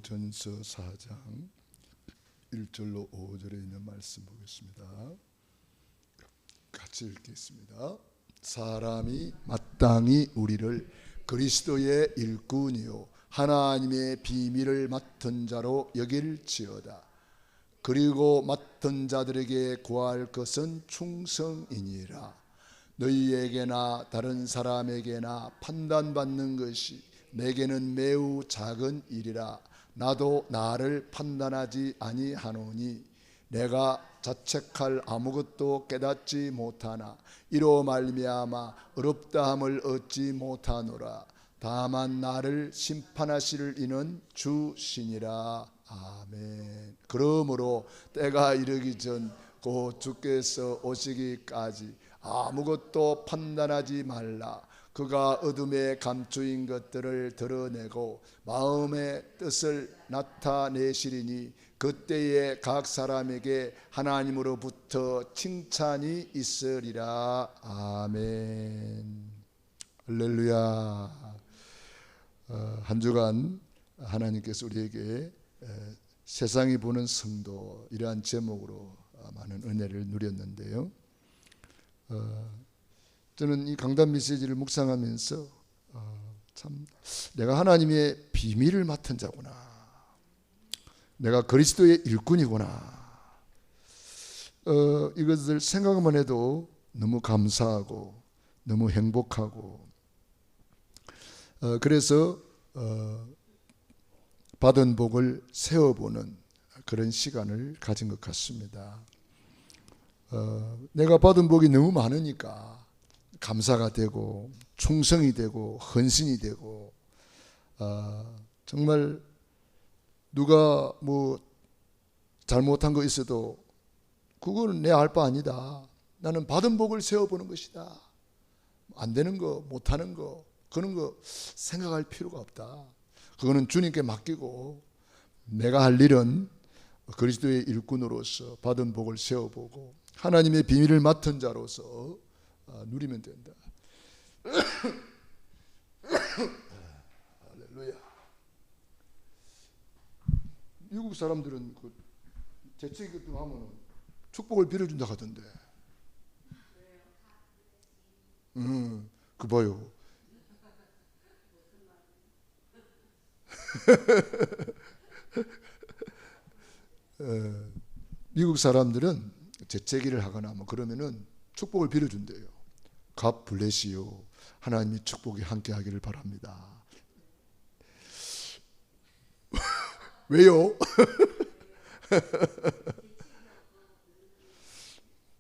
전서 4장 1절로 5절에 있는 말씀 보겠습니다. 같이 읽겠습니다. 사람이 마땅히 우리를 그리스도의 일꾼이요 하나님의 비밀을 맡은 자로 여길지어다. 그리고 맡은 자들에게 구할 것은 충성이니라. 너희에게나 다른 사람에게나 판단받는 것이 내게는 매우 작은 일이라. 나도 나를 판단하지 아니하노니 내가 자책할 아무것도 깨닫지 못하나 이로 말미암아 어렵다함을 얻지 못하노라. 다만 나를 심판하실 이는 주시니라. 아멘. 그러므로 때가 이르기 전 곧 주께서 오시기까지 아무것도 판단하지 말라. 그가 어둠에 감추인 것들을 드러내고 마음의 뜻을 나타내시리니 그때에 각 사람에게 하나님으로부터 칭찬이 있으리라. 아멘. 할렐루야. 한 주간 하나님께서 우리에게 세상이 보는 성도 이러한 제목으로 많은 은혜를 누렸는데요. 저는 이 강단 메시지를 묵상하면서 참 내가 하나님의 비밀을 맡은 자구나, 내가 그리스도의 일꾼이구나, 이것을 생각만 해도 너무 감사하고 너무 행복하고, 그래서 받은 복을 세어보는 그런 시간을 가진 것 같습니다. 내가 받은 복이 너무 많으니까 감사가 되고 충성이 되고 헌신이 되고, 정말 누가 뭐 잘못한 거 있어도 그거는 내 알 바 아니다. 나는 받은 복을 세워보는 것이다. 안 되는 거, 못하는 거, 그런 거 생각할 필요가 없다. 그거는 주님께 맡기고 내가 할 일은 그리스도의 일꾼으로서 받은 복을 세워보고 하나님의 비밀을 맡은 자로서 누리면 된다. 할렐루야. 미국 사람들은 그 재채기 같은 거 하면 축복을 빌어준다 하던데. 그 봐요. 미국 사람들은 재채기를 하거나 뭐 그러면은 축복을 빌어준대요. God bless you. 하나님의 축복이 함께하기를 바랍니다. 왜요?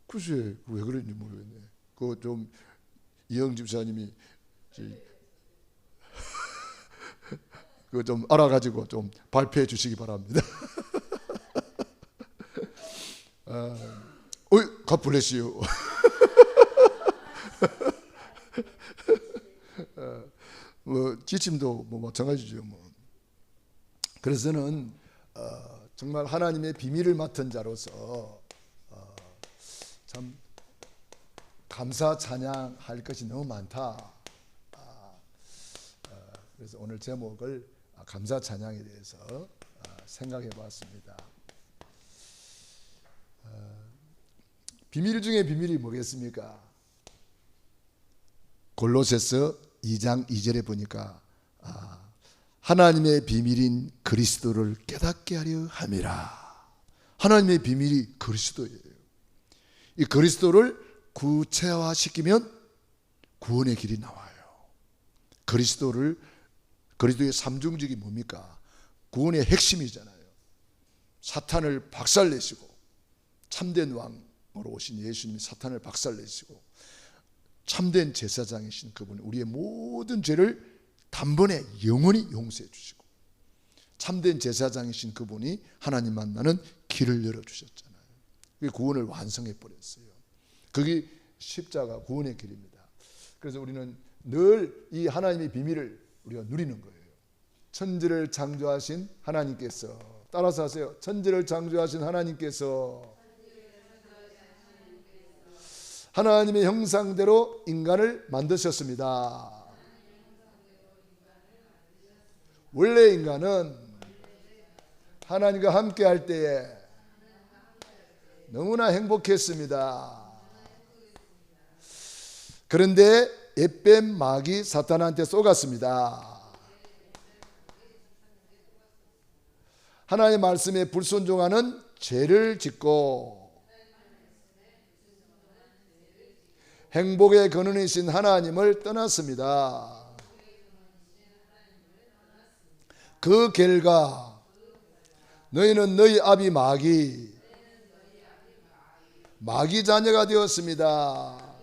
글쎄 왜 그랬는지 모르겠네. 그거 좀 이영 집사님이 그거 좀 알아가지고 좀 발표해 주시기 바랍니다. God bless you. 뭐 지침도 뭐 마찬가지죠. 뭐. 그래서 저는 정말 하나님의 비밀을 맡은 자로서 참 감사 찬양할 것이 너무 많다. 그래서 오늘 제목을 감사 찬양에 대해서 생각해 보았습니다. 비밀 중에 비밀이 뭐겠습니까? 골로새서 2장 2절에 보니까 하나님의 비밀인 그리스도를 깨닫게 하려 함이라. 하나님의 비밀이 그리스도예요. 이 그리스도를 구체화시키면 구원의 길이 나와요. 그리스도의 삼중직이 뭡니까? 구원의 핵심이잖아요. 사탄을 박살내시고 참된 왕으로 오신 예수님이 사탄을 박살내시고 참된 제사장이신 그분, 우리의 모든 죄를 단번에 영원히 용서해 주시고 참된 제사장이신 그분이 하나님 만나는 길을 열어주셨잖아요. 그게 구원을 완성해 버렸어요. 그게 십자가 구원의 길입니다. 그래서 우리는 늘 이 하나님의 비밀을 우리가 누리는 거예요. 천지를 창조하신 하나님께서, 따라서 하세요. 천지를 창조하신 하나님께서 하나님의 형상대로 인간을 만드셨습니다. 원래 인간은 하나님과 함께 할 때에 너무나 행복했습니다. 그런데 옅뱀 마귀 사탄한테 쏘갔습니다. 하나님의 말씀에 불순종하는 죄를 짓고 행복의 근원이신 하나님을 떠났습니다. 그 결과 너희는 너희 아비 마귀 자녀가 되었습니다.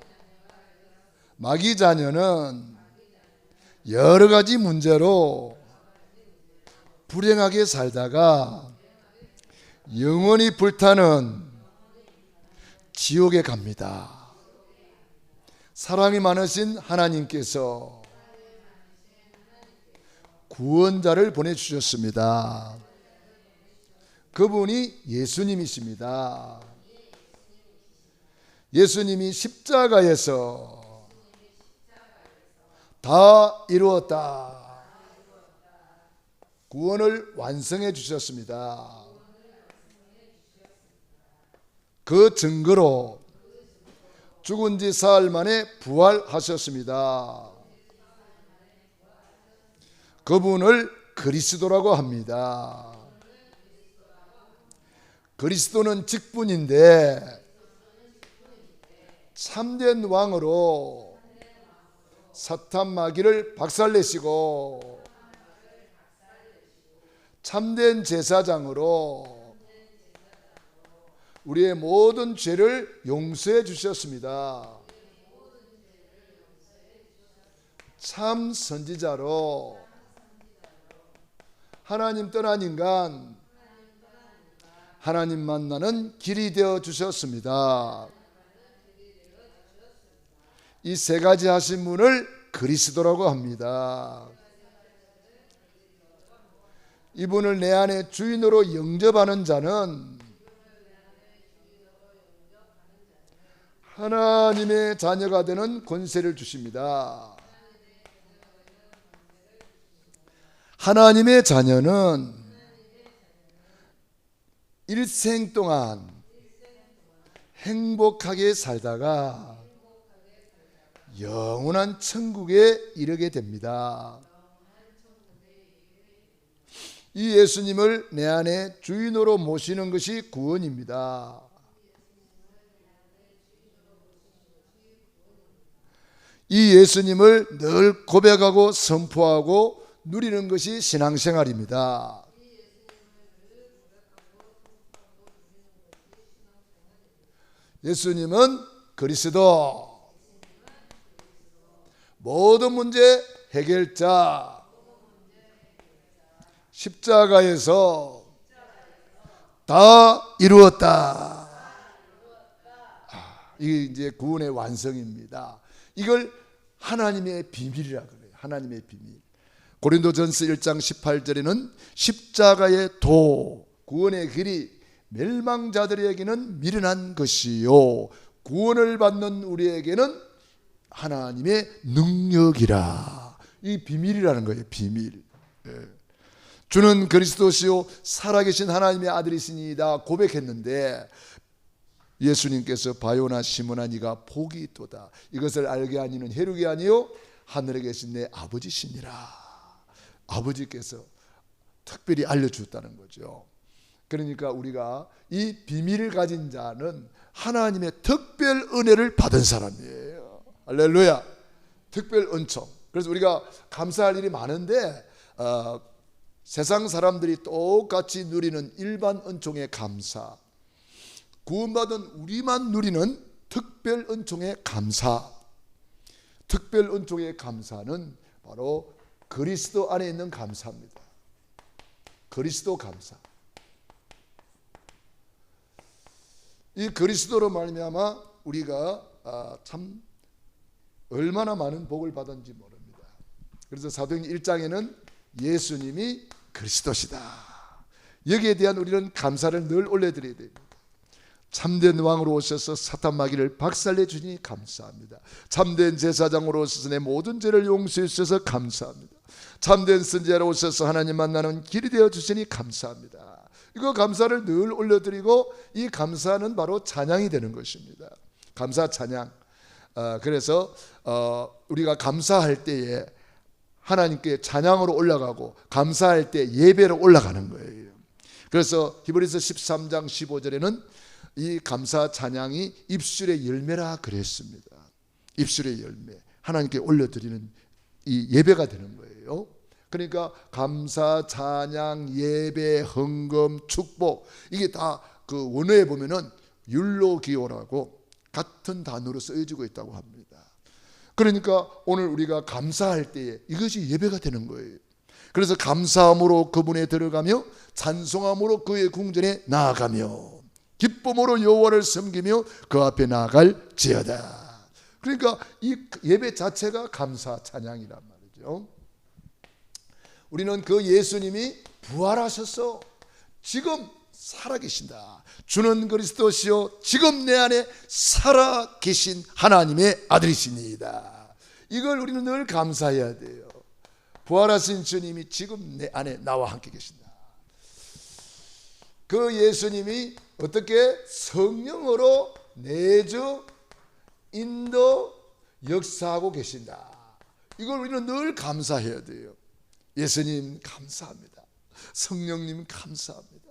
마귀 자녀는 여러 가지 문제로 불행하게 살다가 영원히 불타는 지옥에 갑니다. 사랑이 많으신 하나님께서 구원자를 보내주셨습니다. 그분이 예수님이십니다. 예수님이 십자가에서 다 이루었다. 구원을 완성해 주셨습니다. 그 증거로 죽은 지 사흘 만에 부활하셨습니다. 그분을 그리스도라고 합니다. 그리스도는 직분인데 참된 왕으로 사탄 마귀를 박살내시고 참된 제사장으로 우리의 모든 죄를 용서해 주셨습니다. 참 선지자로 하나님 떠난 인간, 하나님 만나는 길이 되어 주셨습니다. 이 세 가지 하신 분을 그리스도라고 합니다. 이분을 내 안에 주인으로 영접하는 자는 하나님의 자녀가 되는 권세를 주십니다. 하나님의 자녀는 일생 동안 행복하게 살다가 영원한 천국에 이르게 됩니다. 이 예수님을 내 안에 주인으로 모시는 것이 구원입니다. 이 예수님을 늘 고백하고 선포하고 누리는 것이 신앙생활입니다. 예수님은 그리스도, 모든 문제 해결자, 십자가에서 다 이루었다. 이게 이제 구원의 완성입니다. 이걸 하나님의 비밀이라고 그래요. 하나님의 비밀. 고린도전서 1장 18절에는 십자가의 도, 구원의 길이 멸망자들에게는 미련한 것이요 구원을 받는 우리에게는 하나님의 능력이라. 이 비밀이라는 거예요. 비밀. 주는 그리스도시요 살아계신 하나님의 아들이시니이다 고백했는데 예수님께서 바요나 시몬아 네가 복이 있도다. 이것을 알게 하니는 혈육이 아니요 하늘에 계신 내 아버지시니라. 아버지께서 특별히 알려주었다는 거죠. 그러니까 우리가 이 비밀을 가진 자는 하나님의 특별 은혜를 받은 사람이에요. 할렐루야. 특별 은총. 그래서 우리가 감사할 일이 많은데 세상 사람들이 똑같이 누리는 일반 은총의 감사, 구원받은 우리만 누리는 특별 은총의 감사, 특별 은총의 감사는 바로 그리스도 안에 있는 감사입니다. 그리스도 감사. 이 그리스도로 말미암아 우리가 참 얼마나 많은 복을 받았는지 모릅니다. 그래서 사도행전 1장에는 예수님이 그리스도시다. 여기에 대한 우리는 감사를 늘 올려드려야 됩니다. 참된 왕으로 오셔서 사탄 마귀를 박살내 주니 감사합니다. 참된 제사장으로 오셔서 내 모든 죄를 용서해 주셔서 감사합니다. 참된 선지자로 오셔서 하나님 만나는 길이 되어 주시니 감사합니다. 이거 감사를 늘 올려드리고, 이 감사는 바로 찬양이 되는 것입니다. 감사 찬양. 그래서 우리가 감사할 때에 하나님께 찬양으로 올라가고, 감사할 때 예배로 올라가는 거예요. 그래서 히브리서 13장 15절에는 이 감사 찬양이 입술의 열매라 그랬습니다. 입술의 열매, 하나님께 올려드리는 이 예배가 되는 거예요. 그러니까 감사, 찬양, 예배, 헌금, 축복, 이게 다 그 원어에 보면은 율로기오라고 같은 단어로 쓰여지고 있다고 합니다. 그러니까 오늘 우리가 감사할 때에 이것이 예배가 되는 거예요. 그래서 감사함으로 그분에 들어가며 찬송함으로 그의 궁전에 나아가며 기쁨으로 여호와를 섬기며 그 앞에 나아갈지어다. 그러니까 이 예배 자체가 감사 찬양이란 말이죠. 우리는 그 예수님이 부활하셔서 지금 살아계신다. 주는 그리스도시요 지금 내 안에 살아계신 하나님의 아들이시니이다. 이걸 우리는 늘 감사해야 돼요. 부활하신 주님이 지금 내 안에 나와 함께 계신다. 그 예수님이 어떻게 성령으로 내주 인도 역사하고 계신다. 이걸 우리는 늘 감사해야 돼요. 예수님 감사합니다. 성령님 감사합니다.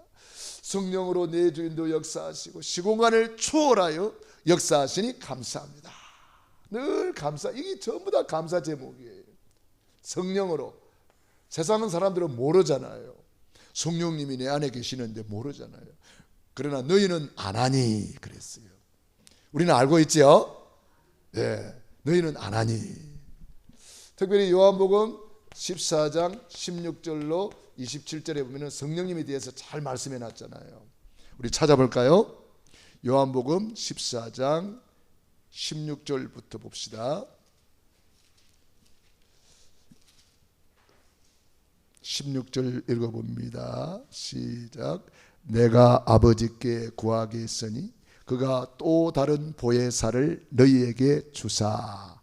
성령으로 내주 인도 역사하시고 시공간을 초월하여 역사하시니 감사합니다. 늘 감사. 이게 전부 다 감사 제목이에요. 성령으로. 세상은 사람들은 모르잖아요. 성령님이 내 안에 계시는데 모르잖아요. 그러나 너희는 안 하니 그랬어요. 우리는 알고 있죠? 네, 너희는 안 하니. 특별히 요한복음 14장 16절로 27절에 보면 성령님에 대해서 잘 말씀해 놨잖아요. 우리 찾아볼까요? 요한복음 14장 16절부터 봅시다. 16절 읽어봅니다. 시작. 내가 아버지께 구하겠으니 그가 또 다른 보혜사를 너희에게 주사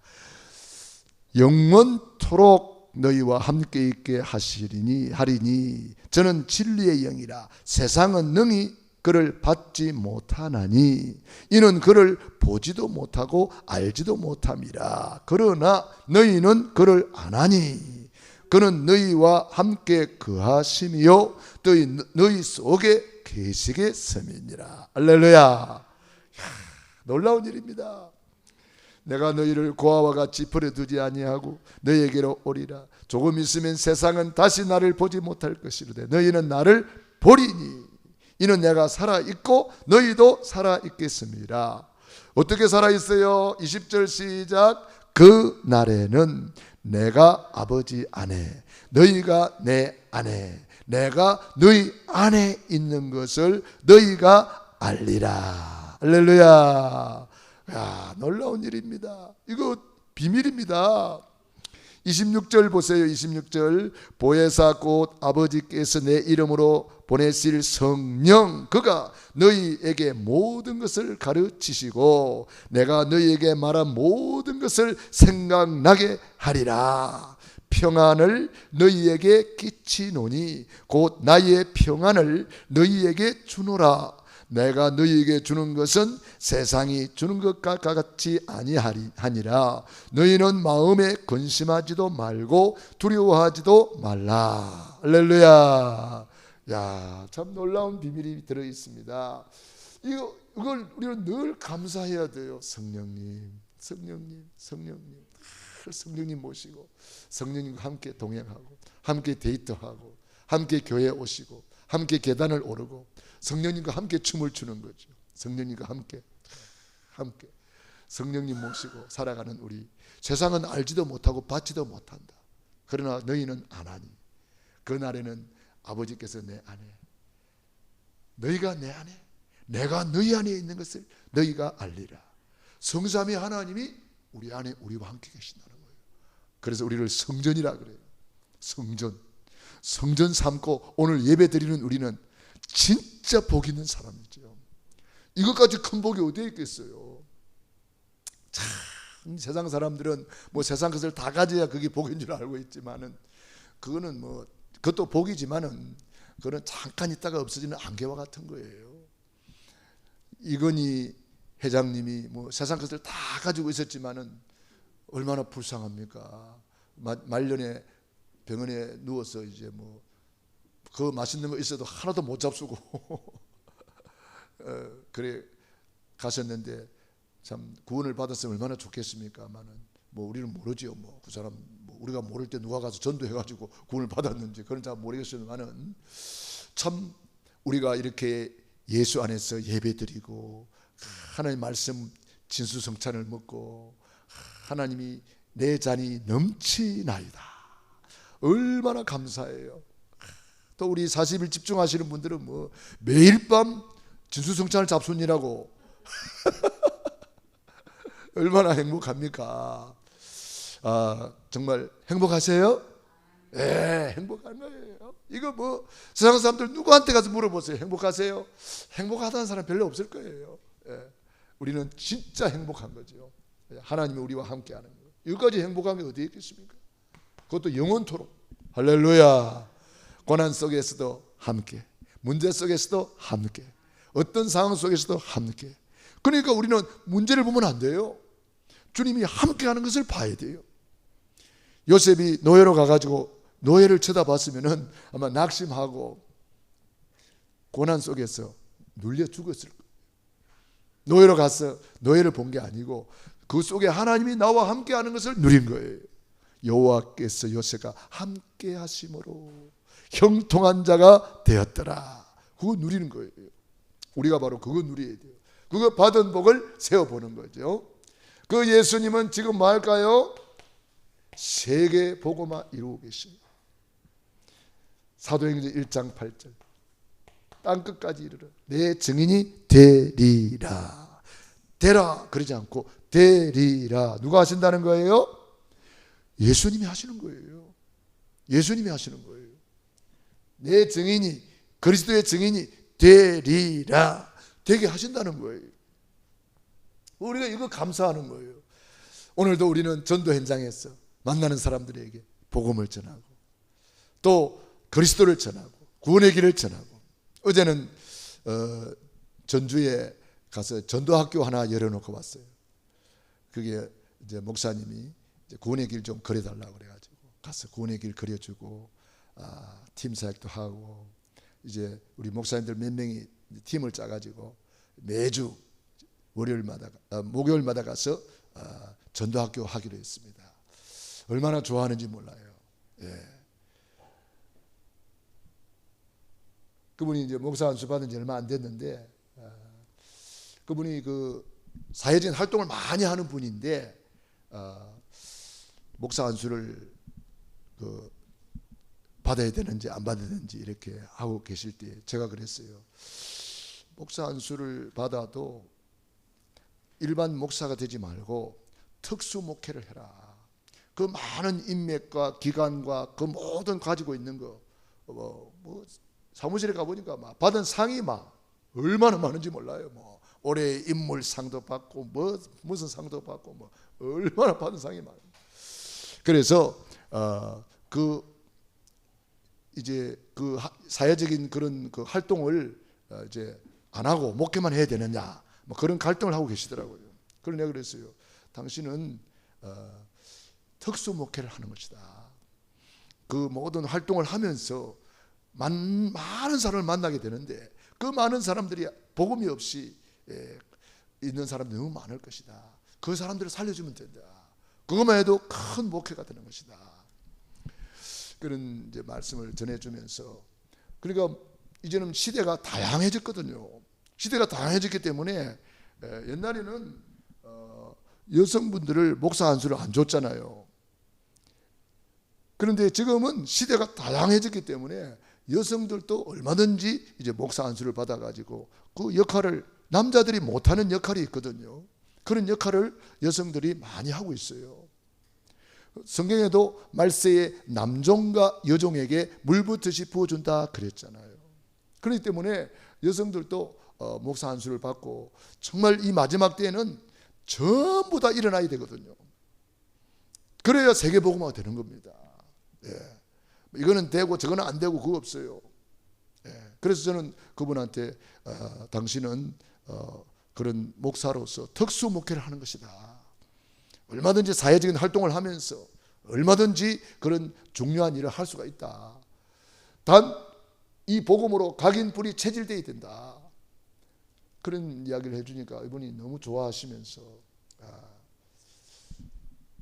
영원토록 너희와 함께 있게 하리니 저는 진리의 영이라 세상은 능히 그를 받지 못하나니 이는 그를 보지도 못하고 알지도 못함이라. 그러나 너희는 그를 아나니 그는 너희와 함께 거하심이요 너희 속에 계시겠음이니라. 할렐루야. 놀라운 일입니다. 내가 너희를 고아와 같이 버려두지 아니하고 너희에게로 오리라. 조금 있으면 세상은 다시 나를 보지 못할 것이로되 너희는 나를 보리니 이는 내가 살아있고 너희도 살아있겠습니다. 어떻게 살아있어요? 20절 시작. 그 날에는 내가 아버지 안에 너희가 내 안에 내가 너희 안에 있는 것을 너희가 알리라. 할렐루야. 야, 놀라운 일입니다. 이거 비밀입니다. 26절 보세요. 26절. 보혜사 곧 아버지께서 내 이름으로 보내실 성령 그가 너희에게 모든 것을 가르치시고 내가 너희에게 말한 모든 것을 생각나게 하리라. 평안을 너희에게 끼치노니 곧 나의 평안을 너희에게 주노라. 내가 너희에게 주는 것은 세상이 주는 것과 같지 아니하니라. 너희는 마음에 근심하지도 말고 두려워하지도 말라. 할렐루야. 야, 참 놀라운 비밀이 들어 있습니다. 이걸 우리는 늘 감사해야 돼요. 성령님 성령님 모시고 성령님과 함께 동행하고 함께 데이트하고 함께 교회에 오시고 함께 계단을 오르고 성령님과 함께 춤을 추는 거죠. 성령님과 함께 성령님 모시고 살아가는 우리. 세상은 알지도 못하고 받지도 못한다. 그러나 너희는 아나니 그날에는 아버지께서 내 안에 너희가 내 안에 내가 너희 안에 있는 것을 너희가 알리라. 성삼위 하나님이 우리 안에 우리와 함께 계신다는 거예요. 그래서 우리를 성전이라 그래요. 성전 삼고 오늘 예배 드리는 우리는 진짜 복 있는 사람이죠. 이것까지 큰 복이 어디에 있겠어요. 참 세상 사람들은 뭐 세상 것을 다 가져야 그게 복인 줄 알고 있지만은 그거는 뭐 그것도 복이지만은 그거는 잠깐 있다가 없어지는 안개와 같은 거예요. 이건희 회장님이 뭐 세상 것을 다 가지고 있었지만은 얼마나 불쌍합니까? 말년에 병원에 누워서 이제 뭐 그 맛있는 거 있어도 하나도 못 잡수고 그래 가셨는데 참 구원을 받았으면 얼마나 좋겠습니까만은 뭐 우리는 모르지요. 뭐 그 사람 뭐 우리가 모를 때 누가 가서 전도해가지고 구원을 받았는지 그건 잘 모르겠지만은 참 우리가 이렇게 예수 안에서 예배드리고 하나님 말씀 진수성찬을 먹고 하나님이 내 잔이 넘치나이다. 얼마나 감사해요. 또 우리 40일 집중하시는 분들은 뭐 매일 밤 진수성찬을 잡수니라고 얼마나 행복합니까? 정말 행복하세요? 네, 행복한 거예요. 이거 뭐 세상 사람들 누구한테 가서 물어보세요. 행복하세요? 행복하다는 사람 별로 없을 거예요. 우리는 진짜 행복한 거죠. 하나님이 우리와 함께하는 거예요. 여기까지 행복한 게 어디 있겠습니까? 그것도 영원토록. 할렐루야. 고난 속에서도 함께, 문제 속에서도 함께, 어떤 상황 속에서도 함께. 그러니까 우리는 문제를 보면 안 돼요. 주님이 함께하는 것을 봐야 돼요. 요셉이 노예로 가가지고 노예를 쳐다봤으면은 아마 낙심하고 고난 속에서 눌려 죽었을 거예요. 노예로 가서 노예를 본 게 아니고 그 속에 하나님이 나와 함께하는 것을 누린 거예요. 여호와께서 요셉과 함께하심으로 형통한 자가 되었더라. 그거 누리는 거예요. 우리가 바로 그거 누려야 돼요. 그거 받은 복을 세워보는 거죠. 그 예수님은 지금 뭐 할까요? 세계 복음화 이루고 계십니다. 사도행전 1장 8절 땅끝까지 이르러 내 증인이 되리라. 되라 그러지 않고 되리라. 누가 하신다는 거예요? 예수님이 하시는 거예요. 예수님이 하시는 거예요. 내 증인이 그리스도의 증인이 되리라. 되게 하신다는 거예요. 우리가 이거 감사하는 거예요. 오늘도 우리는 전도 현장에서 만나는 사람들에게 복음을 전하고 또 그리스도를 전하고 구원의 길을 전하고 어제는 전주에 가서 전도학교 하나 열어놓고 왔어요. 그게 이제 목사님이 이제 구원의 길 좀 그려달라고 그래가지고 가서 구원의 길 그려주고 팀 사역도 하고 이제 우리 목사님들 몇 명이 팀을 짜가지고 매주 목요일마다 가서 전도학교 하기로 했습니다. 얼마나 좋아하는지 몰라요. 예. 그분이 이제 목사 안수 받은 지 얼마 안 됐는데 그분이 그 사회적인 활동을 많이 하는 분인데 목사 안수를 받아야 되는지 안 받아야 되는지 이렇게 하고 계실 때 제가 그랬어요. 목사 안수를 받아도 일반 목사가 되지 말고 특수 목회를 해라. 그 많은 인맥과 기관과 그 모든 가지고 있는 거 뭐 사무실에 가보니까 막 받은 상이 막 얼마나 많은지 몰라요. 뭐 올해의 인물상도 받고 뭐 무슨 상도 받고 뭐 얼마나 받은 상이 많아요. 그래서 이제 그 사회적인 그런 그 활동을 이제 안 하고 목회만 해야 되느냐 뭐 그런 갈등을 하고 계시더라고요. 그래서 내가 그랬어요. 당신은 특수 목회를 하는 것이다. 그 모든 활동을 하면서 많은 사람을 만나게 되는데 그 많은 사람들이 복음이 없이 있는 사람들이 너무 많을 것이다. 그 사람들을 살려주면 된다. 그것만 해도 큰 목회가 되는 것이다. 그런 이제 말씀을 전해주면서 그러니까 이제는 시대가 다양해졌거든요. 시대가 다양해졌기 때문에 옛날에는 여성분들을 목사 안수를 안 줬잖아요. 그런데 지금은 시대가 다양해졌기 때문에 여성들도 얼마든지 이제 목사 안수를 받아가지고 그 역할을 남자들이 못하는 역할이 있거든요. 그런 역할을 여성들이 많이 하고 있어요. 성경에도 말세에 남종과 여종에게 물붓듯이 부어준다 그랬잖아요. 그렇기 때문에 여성들도 목사 안수를 받고 정말 이 마지막 때에는 전부 다 일어나야 되거든요. 그래야 세계복음화가 되는 겁니다. 예. 이거는 되고 저거는 안 되고 그거 없어요. 그래서 저는 그분한테 당신은 그런 목사로서 특수 목회를 하는 것이다. 얼마든지 사회적인 활동을 하면서 얼마든지 그런 중요한 일을 할 수가 있다. 단 이 복음으로 각인불이 체질되어야 된다. 그런 이야기를 해주니까 이분이 너무 좋아하시면서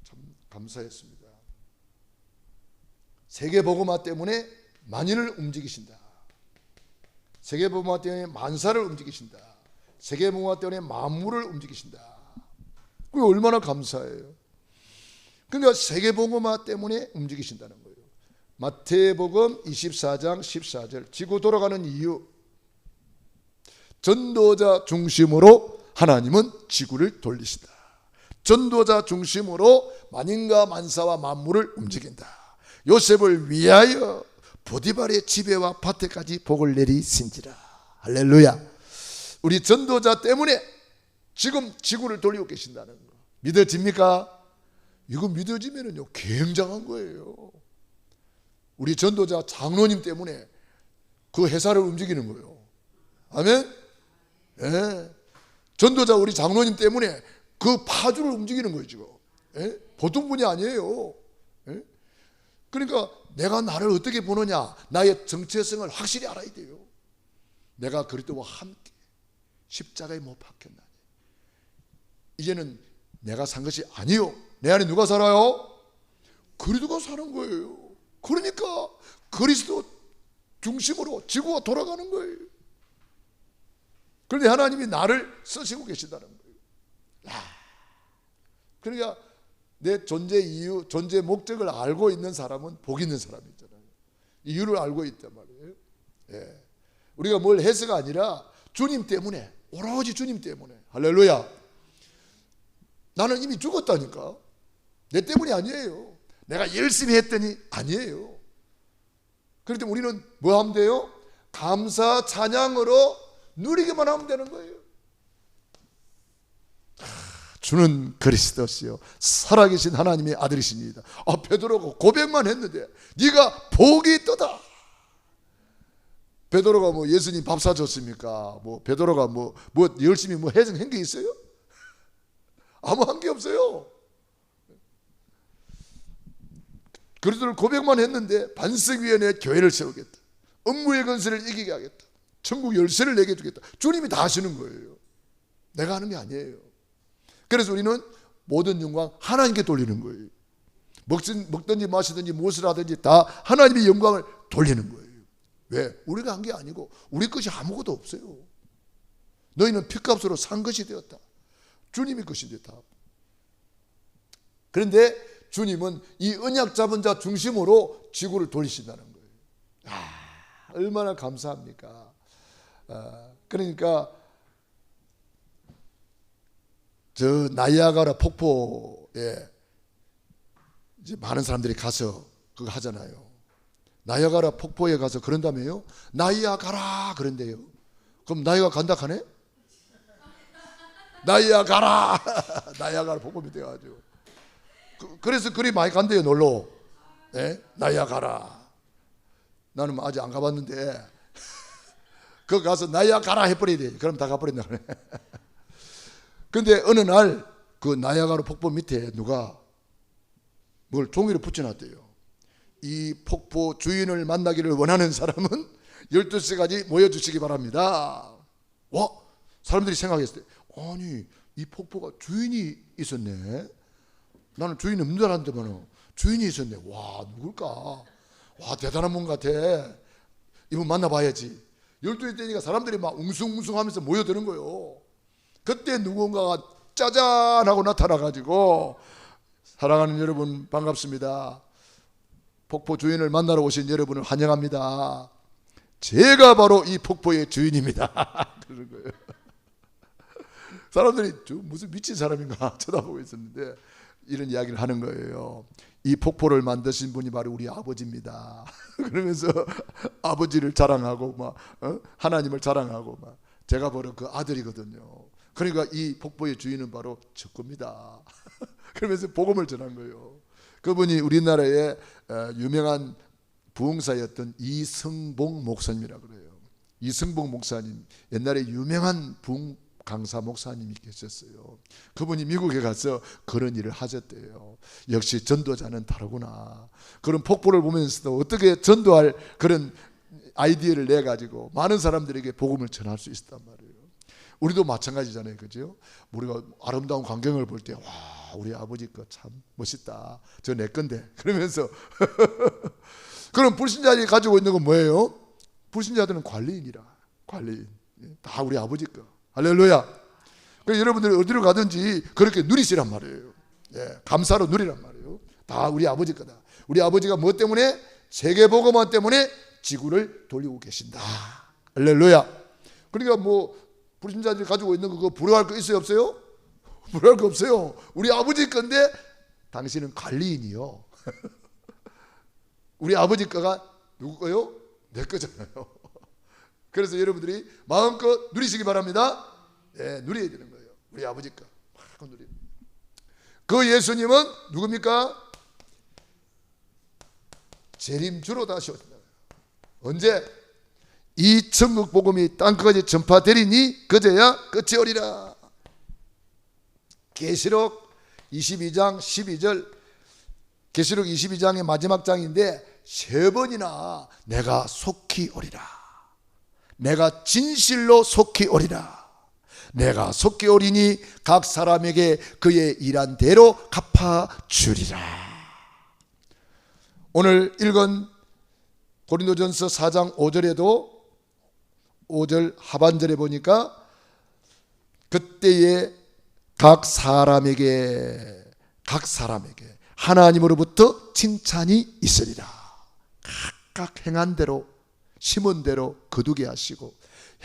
참 감사했습니다. 세계복음화 때문에 만인을 움직이신다. 세계복음화 때문에 만사를 움직이신다. 세계복음화 때문에 만물을 움직이신다. 그게 얼마나 감사해요. 그러니까 세계복음화 때문에 움직이신다는 거예요. 마태복음 24장 14절 지구 돌아가는 이유, 전도자 중심으로 하나님은 지구를 돌리신다. 전도자 중심으로 만인과 만사와 만물을 움직인다. 요셉을 위하여 보디발의 지배와 밭에까지 복을 내리신지라. 할렐루야. 우리 전도자 때문에 지금 지구를 돌리고 계신다는 거 믿어집니까? 이거 믿어지면은요 굉장한 거예요. 우리 전도자 장로님 때문에 그 회사를 움직이는 거예요. 아멘. 예. 전도자 우리 장로님 때문에 그 파주를 움직이는 거예요 지금. 예? 보통 분이 아니에요. 예? 그러니까 내가 나를 어떻게 보느냐, 나의 정체성을 확실히 알아야 돼요. 내가 그리스도와 함께 십자가에 못 박혔나니 이제는 내가 산 것이 아니요, 내 안에 누가 살아요? 그리스도가 사는 거예요. 그러니까 그리스도 중심으로 지구가 돌아가는 거예요. 그런데 하나님이 나를 쓰시고 계신다는 거예요. 그러니까 내 존재 이유, 존재 목적을 알고 있는 사람은 복 있는 사람이잖아요. 이유를 알고 있단 말이에요. 예. 우리가 뭘 해서가 아니라 주님 때문에, 오로지 주님 때문에. 할렐루야. 나는 이미 죽었다니까. 내 때문이 아니에요. 내가 열심히 했더니 아니에요. 그럴 때 우리는 뭐 하면 돼요? 감사 찬양으로 누리기만 하면 되는 거예요. 주는 그리스도시요 살아계신 하나님의 아들이십니다. 베드로가 고백만 했는데 네가 복이 있도다. 베드로가 뭐 예수님 밥 사줬습니까? 뭐 베드로가 뭐 열심히 뭐 한 게 있어요? 아무 한 게 없어요. 그리스도를 고백만 했는데 반석위원회 교회를 세우겠다. 업무의 건설을 이기게 하겠다. 천국 열쇠를 내게 주겠다. 주님이 다 하시는 거예요. 내가 하는 게 아니에요. 그래서 우리는 모든 영광 하나님께 돌리는 거예요. 먹든지 마시든지 무엇을 하든지 다 하나님의 영광을 돌리는 거예요. 왜? 우리가 한 게 아니고 우리 것이 아무것도 없어요. 너희는 피값으로 산 것이 되었다. 주님의 것인데 다. 그런데 주님은 이 언약 잡은 자 중심으로 지구를 돌리신다는 거예요. 얼마나 감사합니까? 그러니까 저 나이아가라 폭포에 이제 많은 사람들이 가서 그거 하잖아요. 나이아가라 폭포에 가서 그런다며요. 나이아가라 그런대요. 그럼 나이가 간다 하네? 나이아가라 나이아가라 폭포 밑에 가지고 그래서 그리 많이 간대요 놀러. 네? 나이아가라. 나는 아직 안 가봤는데 그 가서 나이아가라 해버려야 돼. 그럼 다 가버린다 그래. 근데 어느 날 그 나이아가라 폭포 밑에 누가 뭘 종이를 붙여놨대요. 이 폭포 주인을 만나기를 원하는 사람은 12시까지 모여주시기 바랍니다. 와, 사람들이 생각했을 때 아니 이 폭포가 주인이 있었네. 나는 주인 없는 줄 알았는데 주인이 있었네. 와, 누굴까? 와, 대단한 분 같아. 이분 만나봐야지. 12시 되니까 사람들이 막 웅숭웅숭 하면서 모여드는 거예요. 그때 누군가가 짜잔 하고 나타나가지고 사랑하는 여러분 반갑습니다. 폭포 주인을 만나러 오신 여러분을 환영합니다. 제가 바로 이 폭포의 주인입니다. 그러는 거예요. 사람들이 무슨 미친 사람인가 쳐다보고 있었는데 이런 이야기를 하는 거예요. 이 폭포를 만드신 분이 바로 우리 아버지입니다. 그러면서 아버지를 자랑하고 막 하나님을 자랑하고 막 제가 바로 그 아들이거든요. 그러니까 이 폭포의 주인은 바로 저 겁니다. 그러면서 복음을 전한 거예요. 그분이 우리나라의 유명한 부흥사였던 이승봉 목사님이라 그래요. 이승봉 목사님, 옛날에 유명한 부흥 강사 목사님이 계셨어요. 그분이 미국에 가서 그런 일을 하셨대요. 역시 전도자는 다르구나. 그런 폭포를 보면서도 어떻게 전도할 그런 아이디어를 내 가지고 많은 사람들에게 복음을 전할 수 있었단 말이에요. 우리도 마찬가지잖아요, 그죠? 우리가 아름다운 광경을 볼 때, 와, 우리 아버지 거 참 멋있다. 저 내 건데. 그러면서 그럼 불신자들이 가지고 있는 건 뭐예요? 불신자들은 관리인이라. 관리인. 다 우리 아버지 거. 할렐루야. 그래서 여러분들이 어디로 가든지 그렇게 누리시란 말이에요. 예, 감사로 누리란 말이에요. 다 우리 아버지 거다. 우리 아버지가 뭐 때문에? 세계복음화 때문에 지구를 돌리고 계신다. 할렐루야. 그러니까 뭐 불신자들이 가지고 있는 그거 부러워할 거 있어요, 없어요? 부러워할 거 없어요. 우리 아버지 건데 당신은 관리인이요. 우리 아버지 거가 누구 거요? 내 거잖아요. 그래서 여러분들이 마음껏 누리시기 바랍니다. 예, 누려야 되는 거예요. 우리 아버지 거 마음껏 누리는. 그 예수님은 누굽니까? 재림주로 다시 오신다. 언제? 이 천국 복음이 땅끝까지 전파되리니 그제야 끝이 오리라. 계시록 22장 12절, 계시록 22장의 마지막 장인데 3번이나 내가 속히 오리라. 내가 진실로 속히 오리라. 내가 속히 오리니 각 사람에게 그의 일한 대로 갚아주리라. 오늘 읽은 고린도전서 4장 5절에도 5절 하반절에 보니까 그때에 각 사람에게 하나님으로부터 칭찬이 있으리라. 각각 행한 대로 심은 대로 거두게 하시고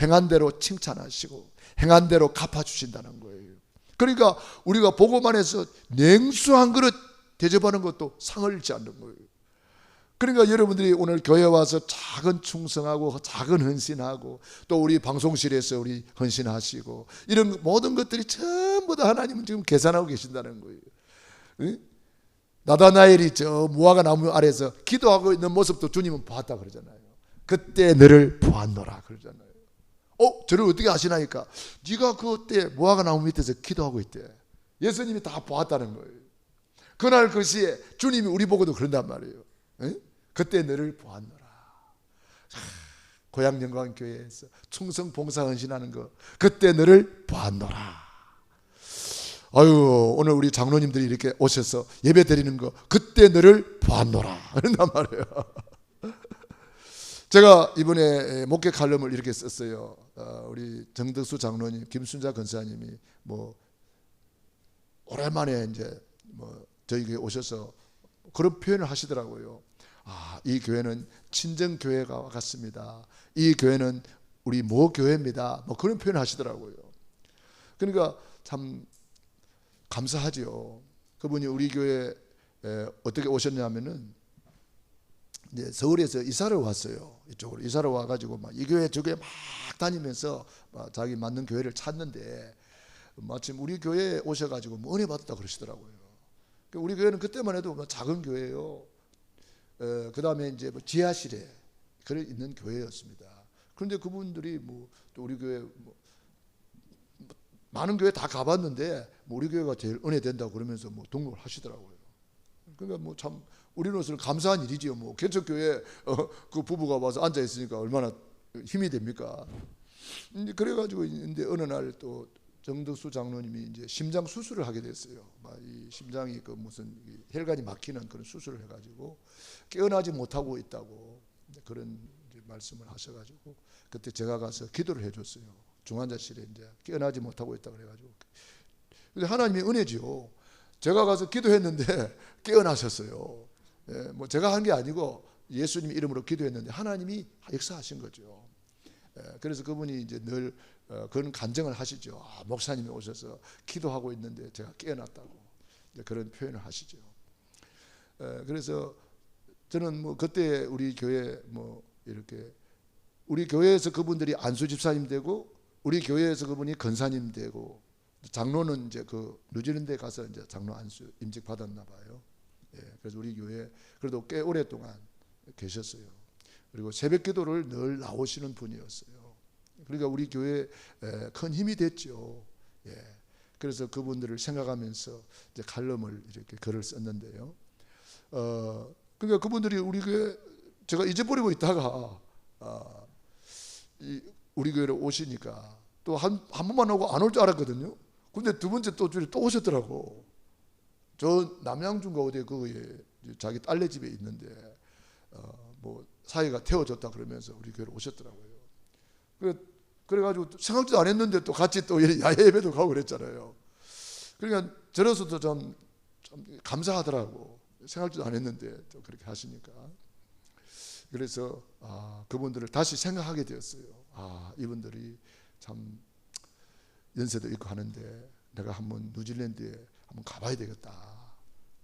행한 대로 칭찬하시고 행한 대로 갚아주신다는 거예요. 그러니까 우리가 복음 안에서 냉수 한 그릇 대접하는 것도 상을 잃지 않는 거예요. 그러니까 여러분들이 오늘 교회 와서 작은 충성하고 작은 헌신하고 또 우리 방송실에서 우리 헌신하시고 이런 모든 것들이 전부 다 하나님은 지금 계산하고 계신다는 거예요. 응? 나다나엘이 저 무화과 나무 아래에서 기도하고 있는 모습도 주님은 보았다 그러잖아요. 그때 너를 보았노라 그러잖아요. 저를 어떻게 아시나니까 네가 그때 무화과 나무 밑에서 기도하고 있대. 예수님이 다 보았다는 거예요. 그날 그 시에 주님이 우리 보고도 그런단 말이에요. 응? 그때 너를 보았노라. 고향영광교회에서 충성 봉사 헌신하는 거 그때 너를 보았노라. 아유, 오늘 우리 장로님들이 이렇게 오셔서 예배 드리는 거 그때 너를 보았노라 그런단 말이에요. 제가 이번에 목회 칼럼을 이렇게 썼어요. 우리 정덕수 장로님, 김순자 권사님이 뭐 오랜만에 이제 뭐 저희 교회 오셔서 그런 표현을 하시더라고요. 이 교회는 친정 교회가 같습니다. 이 교회는 우리 모 교회입니다. 뭐 그런 표현을 하시더라고요. 그러니까 참 감사하죠. 그분이 우리 교회에 어떻게 오셨냐면은 이제 서울에서 이사를 왔어요. 이쪽으로 이사를 와가지고 막 이 교회 저 교회 막 다니면서 막 자기 맞는 교회를 찾는데 마침 우리 교회에 오셔가지고 뭐 은혜 받았다 그러시더라고요. 우리 교회는 그때만 해도 뭐 작은 교회예요. 그 다음에 이제 뭐 지하실에 그래 있는 교회였습니다. 그런데 그분들이 뭐 또 우리 교회 뭐 많은 교회 다 가봤는데 뭐 우리 교회가 제일 은혜 된다고 그러면서 뭐 등록을 하시더라고요. 그러니까 뭐 참 우리로서는 감사한 일이지요. 뭐 개척교회 그 부부가 와서 앉아 있으니까 얼마나 힘이 됩니까? 그래가지고 있는데 어느 날 또 정덕수 장로님이 이제 심장 수술을 하게 됐어요. 이 심장이 그 무슨 혈관이 막히는 그런 수술을 해가지고 깨어나지 못하고 있다고 그런 이제 말씀을 하셔가지고 그때 제가 가서 기도를 해줬어요. 중환자실에 이제 깨어나지 못하고 있다 그래가지고 근데 하나님의 은혜지요. 제가 가서 기도했는데 깨어나셨어요. 뭐 제가 한 게 아니고 예수님 이름으로 기도했는데 하나님이 역사하신 거죠. 그래서 그분이 이제 늘 그런 간증을 하시죠. 목사님이 오셔서 기도하고 있는데 제가 깨어났다고 그런 표현을 하시죠. 그래서 저는 뭐 그때 우리 교회 뭐 이렇게 우리 교회에서 그분들이 안수 집사님 되고 우리 교회에서 그분이 권사님 되고 장로는 이제 그 뉴질랜드에 가서 이제 장로 안수 임직 받았나 봐요. 그래서 우리 교회 그래도 꽤 오랫동안 계셨어요. 그리고 새벽 기도를 늘 나오시는 분이었어요. 그러니까 우리 교회에 큰 힘이 됐죠. 예. 그래서 그분들을 생각하면서 이제 칼럼을 이렇게 글을 썼는데요. 그러니까 그분들이 우리 교회 제가 잊어버리고 있다가 우리 교회로 오시니까 또 한 번만 오고 안 올 줄 알았거든요. 근데 두 번째 또 주일에 또 오셨더라고. 저 남양주인가 어디에 그 자기 딸네 집에 있는데 뭐 사이가 태워졌다 그러면서 우리 교회로 오셨더라고요. 그래가지고 생각지도 안 했는데 또 같이 또 야외 예배도 가고 그랬잖아요. 그러니까 저로서도 좀 감사하더라고. 생각지도 안 했는데 또 그렇게 하시니까. 그래서 그분들을 다시 생각하게 되었어요. 이분들이 참 연세도 있고 하는데 내가 한번 뉴질랜드에 한번 가봐야 되겠다.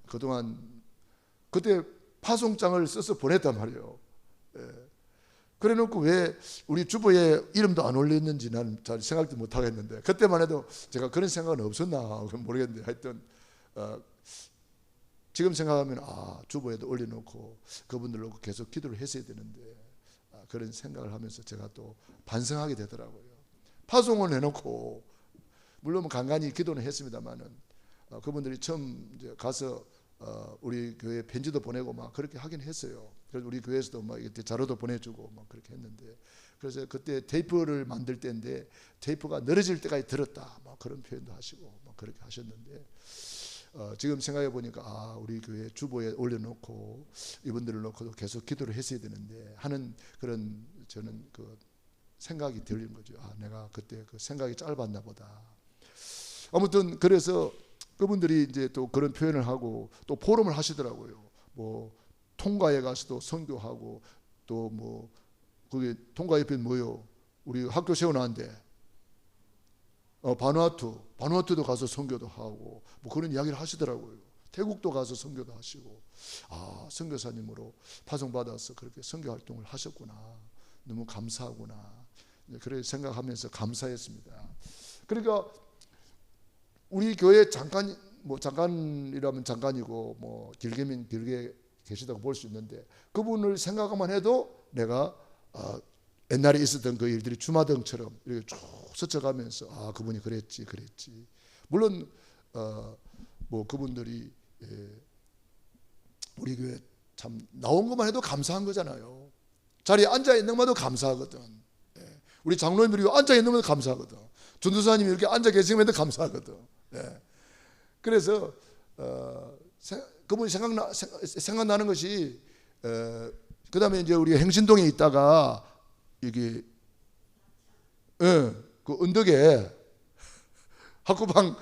그동안 그때 파송장을 써서 보냈단 말이에요. 그래놓고 왜 우리 주보에 이름도 안 올렸는지 나는 잘 생각도 못 하겠는데, 그때만 해도 제가 그런 생각은 없었나 모르겠는데 하여튼 지금 생각하면 주보에도 올려놓고 그분들 놓고 계속 기도를 했어야 되는데 그런 생각을 하면서 제가 또 반성하게 되더라고요. 파송을 해놓고 물론 간간히 기도는 했습니다만은 그분들이 처음 이제 가서 우리 교회 편지도 보내고 막 그렇게 하긴 했어요. 그래서 우리 교회에서도 막 이렇게 자료도 보내주고 막 그렇게 했는데, 그래서 그때 테이프를 만들 때인데 테이프가 늘어질 때까지 들었다 막 그런 표현도 하시고 막 그렇게 하셨는데, 지금 생각해 보니까 우리 교회 주보에 올려놓고 이분들을 놓고도 계속 기도를 했어야 되는데 하는 그런 저는 그 생각이 들린 거죠. 내가 그때 그 생각이 짧았나 보다. 아무튼 그래서 그분들이 이제 또 그런 표현을 하고 또 포럼을 하시더라고요. 뭐 통가에 가서도 선교하고 또 뭐 그게 통가 옆에 뭐요? 우리 학교 세워놨는데 바누아투도 가서 선교도 하고 뭐 그런 이야기를 하시더라고요. 태국도 가서 선교도 하시고 선교사님으로 파송받아서 그렇게 선교 활동을 하셨구나. 너무 감사하구나. 그렇게 생각하면서 감사했습니다. 그러니까 우리 교회 잠깐이라면 잠깐이고 뭐 길게면 길게 계시다고 볼 수 있는데, 그분을 생각만 해도 내가 옛날에 있었던 그 일들이 주마등처럼 이렇게 쭉 스쳐가면서 그분이 그랬지. 물론 뭐 그분들이 우리 교회 참 나온 것만 해도 감사한 거잖아요. 자리에 앉아 있는 것만도 감사하거든. 우리 장로님들이 앉아 있는 것도 감사하거든. 전도사님이 이렇게 앉아 계시는 것도 감사하거든. 그래서 그분이 생각나는 것이 그 다음에 이제 우리 행신동에 있다가 여기 그 언덕에 학구방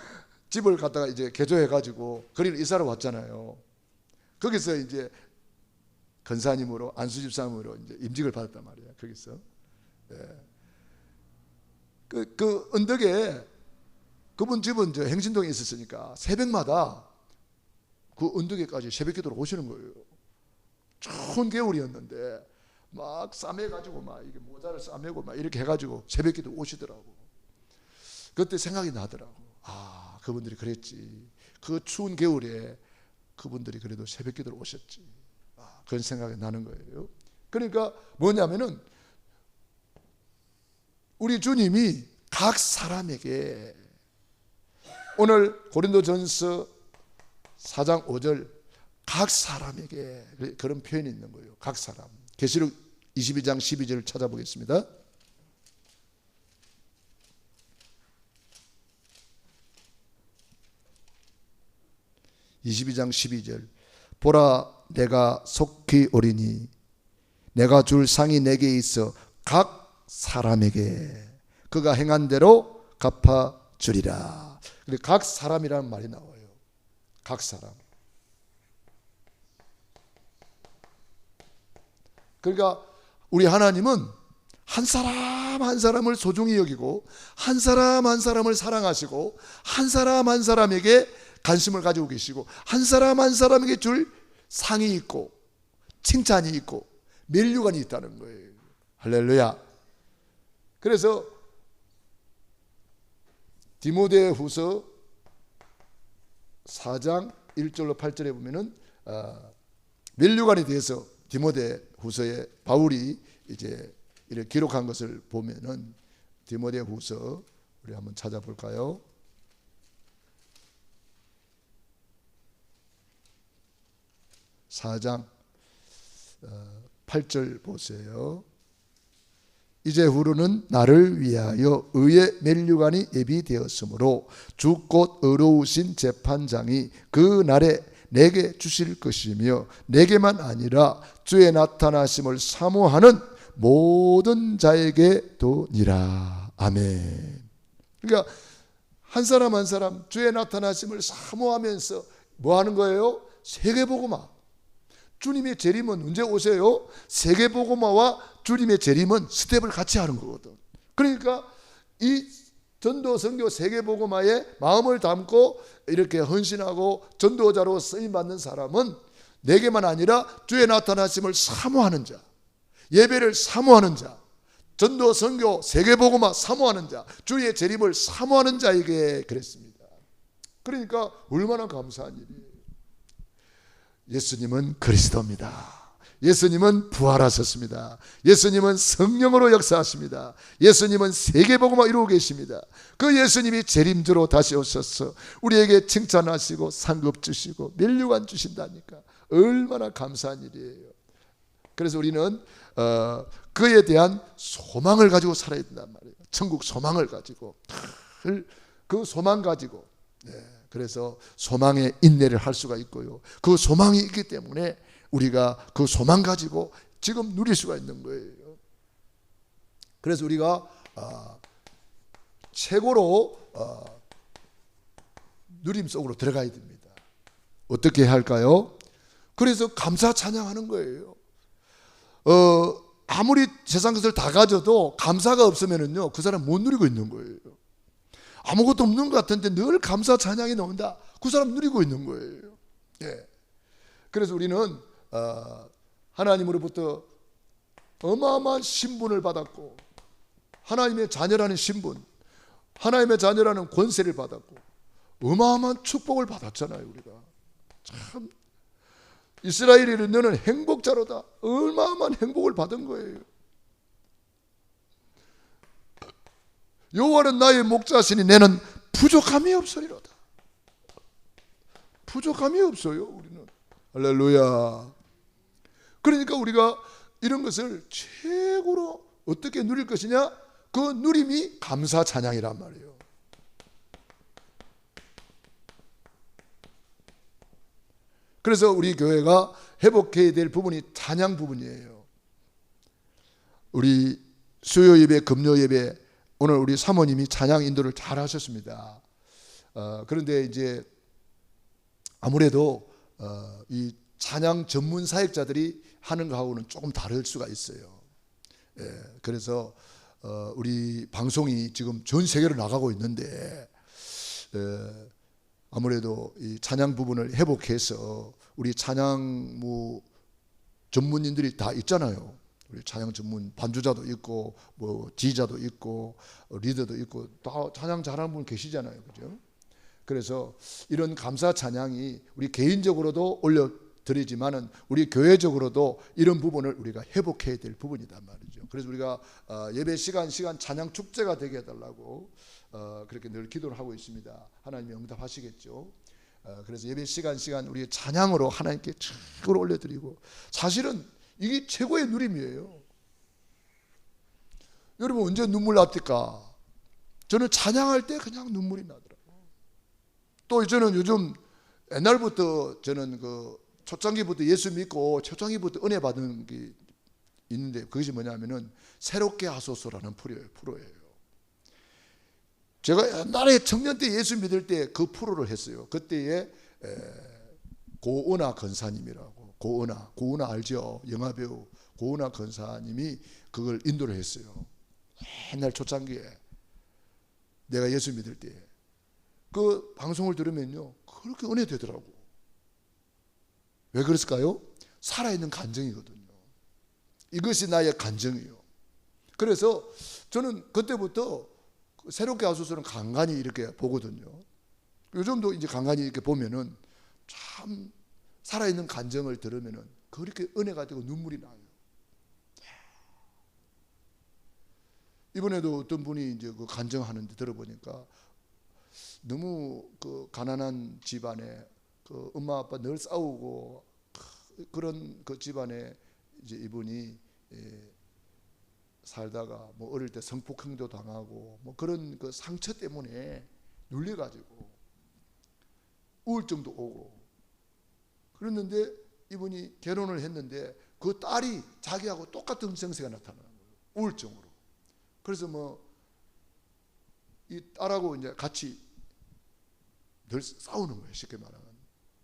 집을 갖다가 이제 개조해가지고 거리를 이사를 왔잖아요. 거기서 이제 권사님으로 안수집사님으로 이제 임직을 받았단 말이에요. 거기서 그 언덕에 그분 집은 저 행신동에 있었으니까 새벽마다 그 언덕에까지 새벽기도로 오시는 거예요. 추운 겨울이었는데 막 싸매가지고 막 이게 모자를 싸매고 막 이렇게 해가지고 새벽기도 오시더라고. 그때 생각이 나더라고. 그분들이 그랬지. 그 추운 겨울에 그분들이 그래도 새벽기도로 오셨지. 그런 생각이 나는 거예요. 그러니까 뭐냐면은 우리 주님이 각 사람에게, 오늘 고린도전서 4장 5절 각 사람에게 그런 표현이 있는 거예요. 각 사람. 계시록 22장 12절 찾아보겠습니다. (22장 12절) 보라 내가 속히 오리니 내가 줄 상이 내게 있어 각 사람에게 그가 행한 대로 갚아주리라. 각 사람이라는 말이 나와요. 각 사람. 그러니까 우리 하나님은 한 사람 한 사람을 소중히 여기고 한 사람 한 사람을 사랑하시고 한 사람 한 사람에게 관심을 가지고 계시고 한 사람 한 사람에게 줄 상이 있고 칭찬이 있고 면류관이 있다는 거예요. 할렐루야. 그래서 디모데후서 4장 1절로 8절에 보면은 면류관에 대해서 디모데후서에 바울이 이제 이렇게 기록한 것을 보면은 디모데후서 우리 한번 찾아볼까요? 4장 8절 보세요. 이제후로는 나를 위하여 의의 면류관이 예비되었으므로 주 곧 의로우신 재판장이 그 날에 내게 주실 것이며 내게만 아니라 주의 나타나심을 사모하는 모든 자에게 도니라. 아멘. 그러니까 한 사람 한 사람 주의 나타나심을 사모하면서 뭐 하는 거예요? 세계복음화. 주님의 재림은 언제 오세요? 세계복음화와 주님의 재림은 스텝을 같이 하는 거거든. 그러니까 이 전도 선교 세계복음화에 마음을 담고 이렇게 헌신하고 전도자로 쓰임받는 사람은 내게만 아니라 주의 나타나심을 사모하는 자, 예배를 사모하는 자, 전도 선교 세계복음화 사모하는 자, 주의 재림을 사모하는 자에게 그랬습니다. 그러니까 얼마나 감사한 일이에요. 예수님은 그리스도입니다. 예수님은 부활하셨습니다. 예수님은 성령으로 역사하십니다. 예수님은 세계복음화 이루고 계십니다. 그 예수님이 재림주로 다시 오셔서 우리에게 칭찬하시고 상급 주시고 면류관 주신다니까 얼마나 감사한 일이에요. 그래서 우리는 그에 대한 소망을 가지고 살아야 된단 말이에요. 천국 소망을 가지고 그 소망 가지고 그래서 소망의 인내를 할 수가 있고요. 그 소망이 있기 때문에 우리가 그 소망 가지고 지금 누릴 수가 있는 거예요. 그래서 우리가 최고로 누림 속으로 들어가야 됩니다. 어떻게 할까요? 그래서 감사 찬양하는 거예요. 아무리 세상 것을 다 가져도 감사가 없으면은요, 그 사람 못 누리고 있는 거예요. 아무것도 없는 것 같은데 늘 감사 찬양이 나온다. 그 사람 누리고 있는 거예요. 예. 그래서 우리는 하나님으로부터 어마어마한 신분을 받았고, 하나님의 자녀라는 신분, 하나님의 자녀라는 권세를 받았고, 어마어마한 축복을 받았잖아요. 우리가 참 이스라엘이 너는 행복자로다. 어마어마한 행복을 받은 거예요. 여호와는 나의 목자시니 내는 부족함이 없으리로다. 부족함이 없어요. 우리는. 할렐루야. 그러니까 우리가 이런 것을 최고로 어떻게 누릴 것이냐? 그 누림이 감사 찬양이란 말이에요. 그래서 우리 교회가 회복해야 될 부분이 찬양 부분이에요. 우리 수요 예배, 금요 예배, 오늘 우리 사모님이 찬양 인도를 잘 하셨습니다. 그런데 이제 아무래도 이 찬양 전문 사역자들이 하는 거하고는 조금 다를 수가 있어요. 그래서 우리 방송이 지금 전 세계로 나가고 있는데 아무래도 이 찬양 부분을 회복해서 우리 찬양무 전문인들이 다 있잖아요. 우리 찬양 전문 반주자도 있고 뭐 지휘자도 있고 리더도 있고 다 찬양 잘하는 분 계시잖아요. 그죠? 그래서 이런 감사 찬양이 우리 개인적으로도 올려드리지만은 우리 교회적으로도 이런 부분을 우리가 회복해야 될 부분이란 말이죠. 그래서 우리가 예배 시간 찬양 축제가 되게 해달라고 그렇게 늘 기도를 하고 있습니다. 하나님이 응답하시겠죠. 그래서 예배 시간 우리 찬양으로 하나님께 최고로 올려드리고, 사실은 이게 최고의 누림이에요. 여러분 언제 눈물 납니까? 저는 찬양할 때 그냥 눈물이 나더라고요. 또 저는 요즘 옛날부터 저는 그 초창기부터 예수 믿고 초창기부터 은혜 받은 게 있는데, 그것이 뭐냐면은 새롭게 하소서라는 프로예요. 제가 옛날에 청년 때 예수 믿을 때 그 프로를 했어요. 그때에 고은하 권사님이라고, 고은하 알죠? 영화배우 고은하 권사님이 그걸 인도를 했어요. 옛날 초창기에 내가 예수 믿을 때 그 방송을 들으면요 그렇게 은혜 되더라고. 왜 그랬을까요? 살아있는 간증이거든요. 이것이 나의 간증이요. 그래서 저는 그때부터 새롭게 하소서는 간간히 이렇게 보거든요. 요즘도 이제 간간히 이렇게 보면은 참 살아있는 간증을 들으면은 그렇게 은혜가 되고 눈물이 나요. 이번에도 어떤 분이 이제 그 간증하는데 들어보니까 너무 그 가난한 집안에 그 엄마 아빠 늘 싸우고 그런 그 집안에 이제 이분이 살다가 뭐 어릴 때 성폭행도 당하고 뭐 그런 그 상처 때문에 눌려가지고 우울증도 오고 그랬는데 이분이 결혼을 했는데 그 딸이 자기하고 똑같은 증세가 나타나는 거예요. 우울증으로. 그래서 뭐 이 딸하고 이제 같이 늘 싸우는 거예요. 쉽게 말하면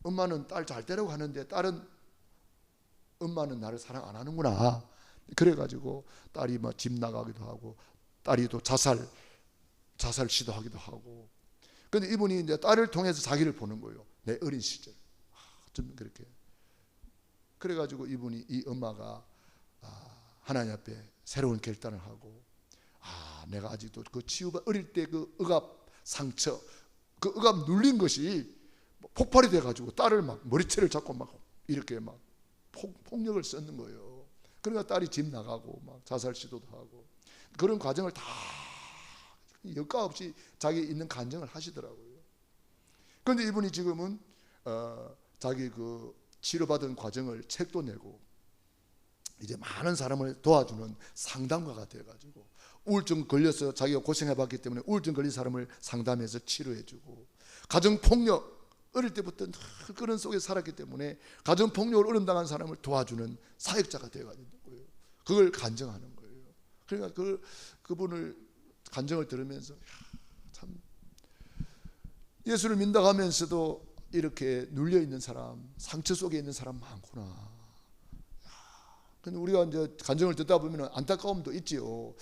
엄마는 딸 잘 되라고 하는데 딸은 엄마는 나를 사랑 안 하는구나. 그래가지고 딸이 막 집 나가기도 하고 딸이 또 자살 시도하기도 하고. 근데 이분이 이제 딸을 통해서 자기를 보는 거예요. 내 어린 시절. 좀 그렇게. 그래가지고 이분이 이 엄마가 하나님 앞에 새로운 결단을 하고 내가 아직도 그 치유가 어릴 때 그 억압 상처 그 억압 눌린 것이 폭발이 돼가지고 딸을 막 머리채를 잡고 막 이렇게 막 폭력을 썼는 거예요. 그러니까 딸이 집 나가고 막 자살 시도도 하고 그런 과정을 다 여과 없이 자기 있는 간증을 하시더라고요. 그런데 이분이 지금은 자기 그 치료받은 과정을 책도 내고 이제 많은 사람을 도와주는 상담가가 돼가지고 우울증 걸려서 자기가 고생해봤기 때문에 우울증 걸린 사람을 상담해서 치료해주고 가정폭력 어릴 때부터 그런 속에 살았기 때문에 가정폭력을 어려움당한 사람을 도와주는 사역자가 되어가지고 그걸 간증하는 거예요. 그러니까 그분을 간증을 들으면서 참 예수를 믿는다고 하면서도 이렇게 눌려있는 사람 상처 속에 있는 사람 많구나. 근데 우리가 이제 간증을 듣다 보면 안타까움도 있지요.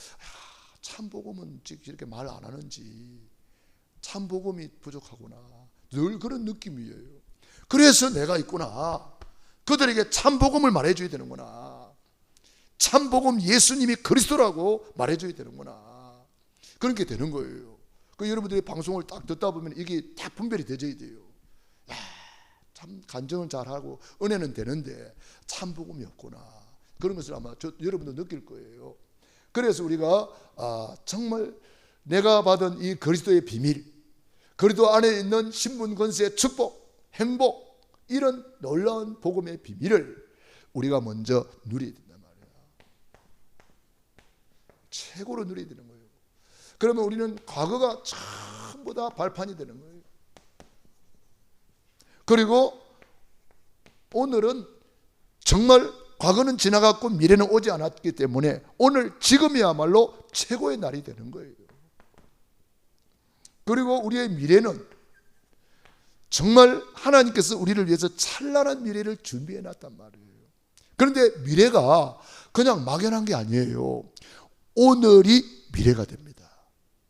참복음은 이렇게 말 안 하는지 참복음이 부족하구나. 늘 그런 느낌이에요. 그래서 내가 있구나. 그들에게 참복음을 말해줘야 되는구나. 참복음 예수님이 그리스도라고 말해줘야 되는구나. 그렇게 되는 거예요. 여러분들이 방송을 딱 듣다 보면 이게 딱 분별이 되져야 돼요. 참 간증을 잘하고 은혜는 되는데 참복음이 없구나. 그런 것을 아마 여러분도 느낄 거예요. 그래서 우리가 정말 내가 받은 이 그리스도의 비밀, 그리스도 안에 있는 신분 권세의 축복, 행복, 이런 놀라운 복음의 비밀을 우리가 먼저 누려야 된단 말이야. 최고로 누려야 되는 거예요. 그러면 우리는 과거가 전부 다 발판이 되는 거예요. 그리고 오늘은 정말 과거는 지나갔고 미래는 오지 않았기 때문에 오늘 지금이야말로 최고의 날이 되는 거예요. 그리고 우리의 미래는 정말 하나님께서 우리를 위해서 찬란한 미래를 준비해 놨단 말이에요. 그런데 미래가 그냥 막연한 게 아니에요. 오늘이 미래가 됩니다.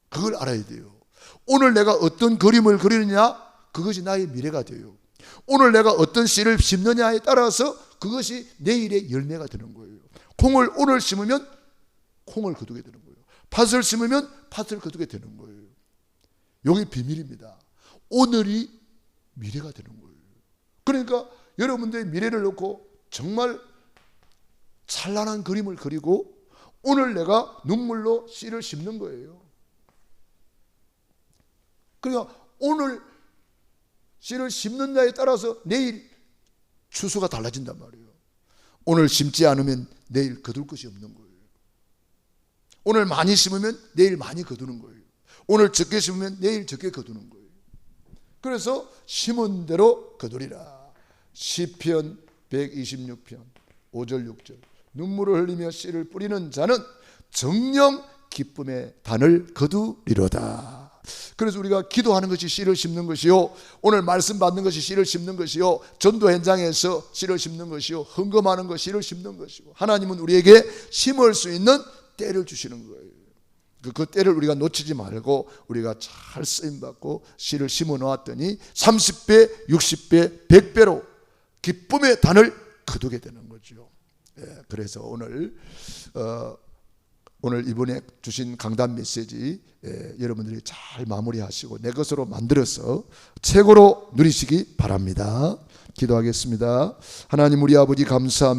그걸 알아야 돼요. 오늘 내가 어떤 그림을 그리느냐, 그것이 나의 미래가 돼요. 오늘 내가 어떤 씨를 심느냐에 따라서 그것이 내일의 열매가 되는 거예요. 콩을 오늘 심으면 콩을 거두게 되는 거예요. 팥을 심으면 팥을 거두게 되는 거예요. 여기 비밀입니다. 오늘이 미래가 되는 거예요. 그러니까 여러분들의 미래를 놓고 정말 찬란한 그림을 그리고 오늘 내가 눈물로 씨를 심는 거예요. 그러니까 오늘 씨를 심는 자에 따라서 내일 추수가 달라진단 말이에요. 오늘 심지 않으면 내일 거둘 것이 없는 거예요. 오늘 많이 심으면 내일 많이 거두는 거예요. 오늘 적게 심으면 내일 적게 거두는 거예요. 그래서 심은 대로 거두리라. 시편 126편 5절 6절 눈물을 흘리며 씨를 뿌리는 자는 정녕 기쁨의 단을 거두리로다. 그래서 우리가 기도하는 것이 씨를 심는 것이요, 오늘 말씀 받는 것이 씨를 심는 것이요, 전도 현장에서 씨를 심는 것이요, 헌금하는 것이 씨를 심는 것이고, 하나님은 우리에게 심을 수 있는 때를 주시는 거예요. 그 때를 우리가 놓치지 말고 우리가 잘 쓰임받고 씨를 심어 놓았더니 30배, 60배, 100배로 기쁨의 단을 거두게 되는 거죠. 그래서 오늘 오늘 이번에 주신 강단 메시지 여러분들이 잘 마무리하시고 내 것으로 만들어서 최고로 누리시기 바랍니다. 기도하겠습니다. 하나님 우리 아버지 감사합니다.